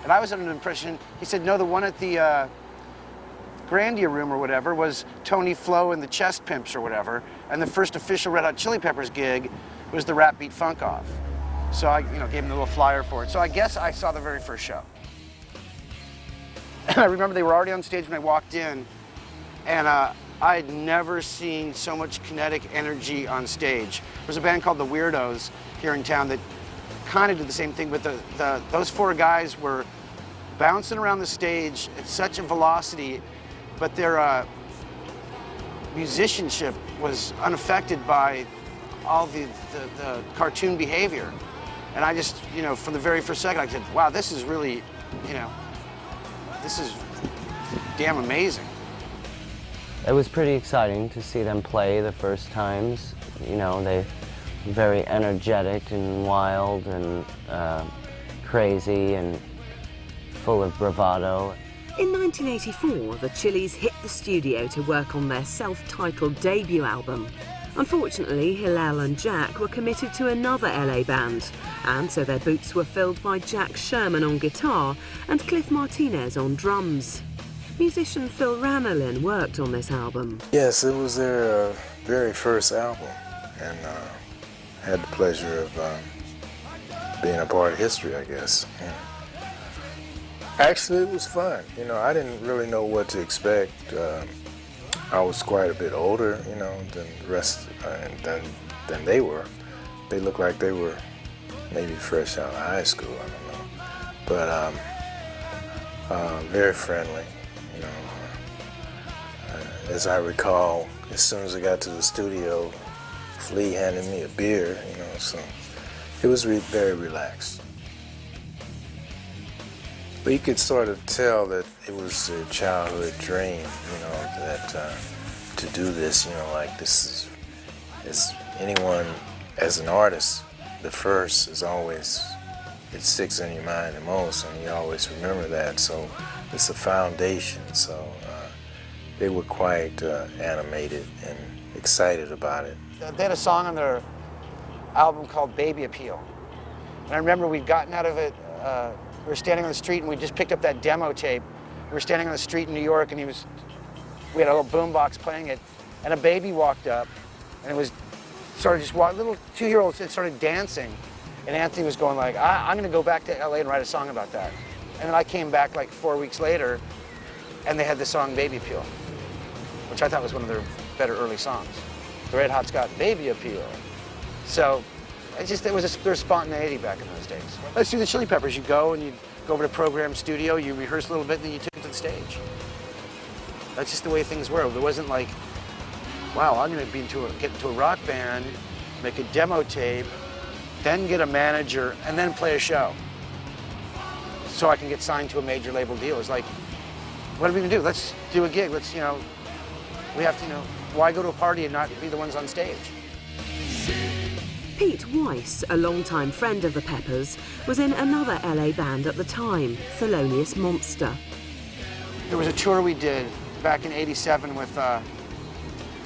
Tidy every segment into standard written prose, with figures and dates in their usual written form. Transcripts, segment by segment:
And I was under the impression, he said, no, the one at the Grandia Room or whatever was Tony Flo and the Chest Pimps or whatever, and the first official Red Hot Chili Peppers gig was the Rap Beat Funk Off. So I gave him the little flyer for it. So I guess I saw the very first show. And I remember they were already on stage when I walked in, and I had never seen so much kinetic energy on stage. There was a band called The Weirdos here in town that kind of did the same thing, but those four guys were bouncing around the stage at such a velocity, but their musicianship was unaffected by all the cartoon behavior. And I just, from the very first second, I said, wow, this is really, this is damn amazing. It was pretty exciting to see them play the first times. They were very energetic and wild and crazy and full of bravado. In 1984, the Chili's hit the studio to work on their self-titled debut album. Unfortunately, Hillel and Jack were committed to another LA band, and so their boots were filled by Jack Sherman on guitar and Cliff Martinez on drums. Musician Phil Ranelin worked on this album. Yes, it was their very first album, and had the pleasure of being a part of history, I guess. Yeah. Actually, it was fun. I didn't really know what to expect. I was quite a bit older, than the rest, than they were. They looked like they were maybe fresh out of high school, I don't know. But very friendly, as I recall, as soon as I got to the studio, Flea handed me a beer, so it was very relaxed. But you could sort of tell that it was a childhood dream, that to do this, like this is anyone, as an artist, the first is always, it sticks in your mind the most, and you always remember that, so it's a foundation, so they were quite animated and excited about it. They had a song on their album called Baby Appeal. And I remember we'd gotten out of it, we were standing on the street and we just picked up that demo tape. We were standing on the street in New York and we had a little boombox playing it, and a baby walked up and it was sort of just little 2-year-old started dancing, and Anthony was going like, I'm gonna go back to LA and write a song about that. And then I came back like 4 weeks later and they had the song Baby Appeal, which I thought was one of their better early songs. The Red Hot's got Baby Appeal. So there's spontaneity back in those days. Let's do the Chili Peppers. You go and you go over to program studio, you rehearse a little bit, and then you take it to the stage. That's just the way things were. There wasn't like, wow, I'm gonna get into a rock band, make a demo tape, then get a manager, and then play a show. So I can get signed to a major label deal. It's like, what are we gonna do? Let's do a gig. Let's, we have to, why go to a party and not be the ones on stage? Pete Weiss, a longtime friend of the Peppers, was in another LA band at the time, Thelonious Monster. There was a tour we did back in '87 with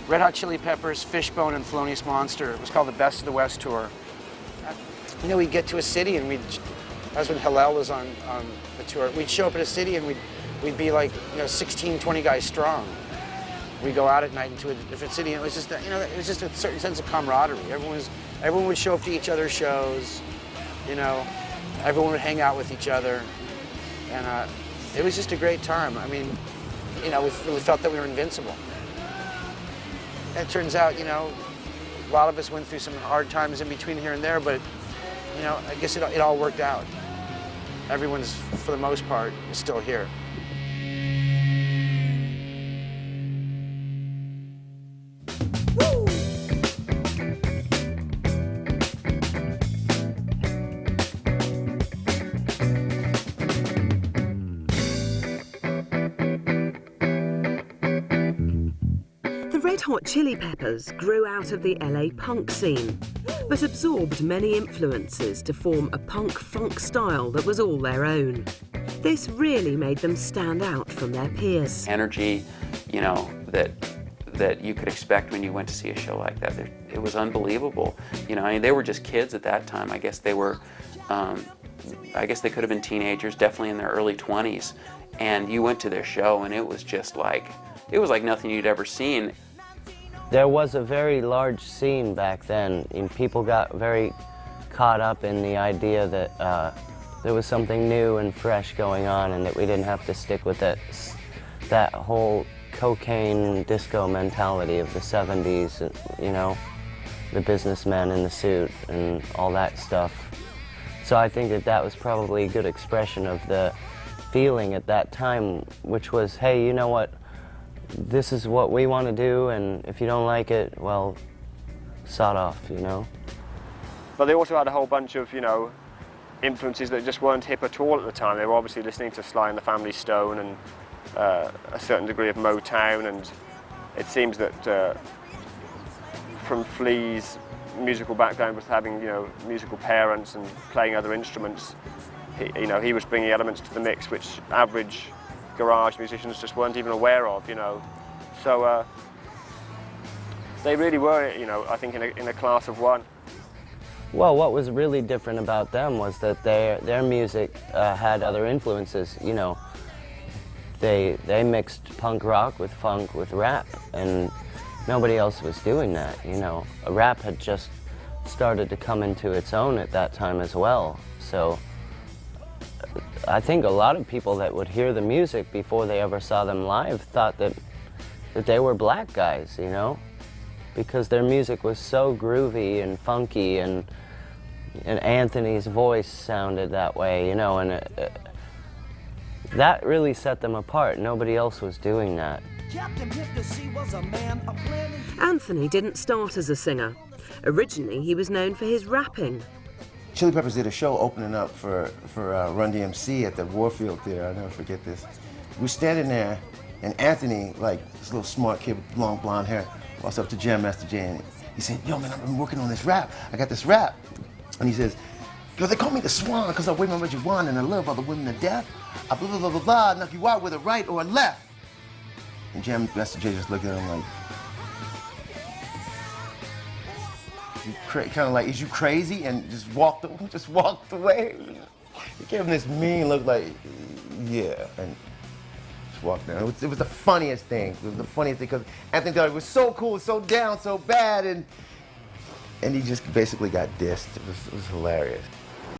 Red Hot Chili Peppers, Fishbone, and Thelonious Monster. It was called the Best of the West tour. We'd get to a city and that was when Hillel was on the tour. We'd show up at a city and we'd be like, 16, 20 guys strong. We'd go out at night into a different city, and it was just, it was just a certain sense of camaraderie. Everyone would show up to each other's shows, everyone would hang out with each other, and it was just a great time. I mean, we really felt that we were invincible. And it turns out, a lot of us went through some hard times in between here and there, but, I guess it all worked out. Everyone's, for the most part, is still here. Red Hot Chili Peppers grew out of the LA punk scene, but absorbed many influences to form a punk-funk style that was all their own. This really made them stand out from their peers. Energy, that you could expect when you went to see a show like that. It was unbelievable. They were just kids at that time. I guess they were I guess they could have been teenagers, definitely in their early 20s, and you went to their show and it was just like, it was like nothing you'd ever seen. There was a very large scene back then, and people got very caught up in the idea that there was something new and fresh going on, and that we didn't have to stick with that whole cocaine disco mentality of the 70s, you know, the businessman in the suit and all that stuff. So I think that that was probably a good expression of the feeling at that time, which was, hey, you know what, this is what we want to do, and if you don't like it, well, sod off, you know. But they also had a whole bunch of, you know, influences that just weren't hip at all at the time. They were obviously listening to Sly and the Family Stone and a certain degree of Motown, and it seems that from Flea's musical background with having, you know, musical parents and playing other instruments, he was bringing elements to the mix which average garage musicians just weren't even aware of, you know. So they really were, you know, I think in a class of one. Well, what was really different about them was that their music had other influences, you know. They mixed punk rock with funk with rap, and nobody else was doing that, you know. Rap had just started to come into its own at that time as well. So I think a lot of people that would hear the music before they ever saw them live thought that they were black guys, you know, because their music was so groovy and funky, and Anthony's voice sounded that way, you know, and that really set them apart. Nobody else was doing that. Anthony didn't start as a singer. Originally, he was known for his rapping. Chili Peppers did a show opening up for Run DMC at the Warfield Theater. I'll never forget this. We're standing there, and Anthony, like this little smart kid with long blonde hair, walks up to Jam Master Jay, and he said, "Yo, man, I've been working on this rap. I got this rap." And he says, "Yo, they call me the Swan because I weigh my Reggie One and I love all the women to death. I blah, blah, blah, blah, blah, knock you out with a right or a left." And Jam Master Jay just looked at him like, kind of like, "Is you crazy?" And just walked away. He gave him this mean look like, "Yeah," and just walked down. It was the funniest thing. It was the funniest thing because Anthony thought it was so cool, so down, so bad, and he just basically got dissed. It was hilarious.